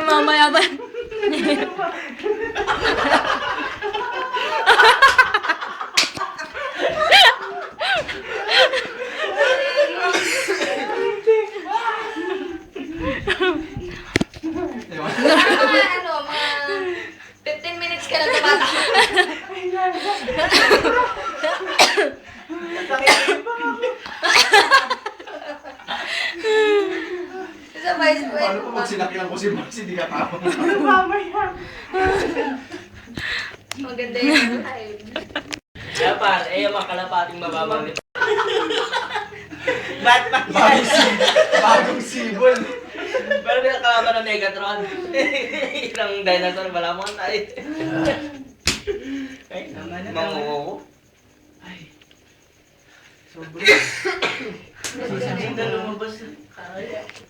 Mamaya ba? Ano, mga 15 minutes ka lang tumata. Sa vice ko Paano po pag sinakilan ko si Max, hindi ka tao? maganda yung live. Kaya par, yung mga kalapating mababang nito. Batman Bagong sibol. Pero may nakakaba ng Megatron. Ilang dinosaur, wala mo tayo. Ay, mangungo. Sobrang. Hindi na lumabas.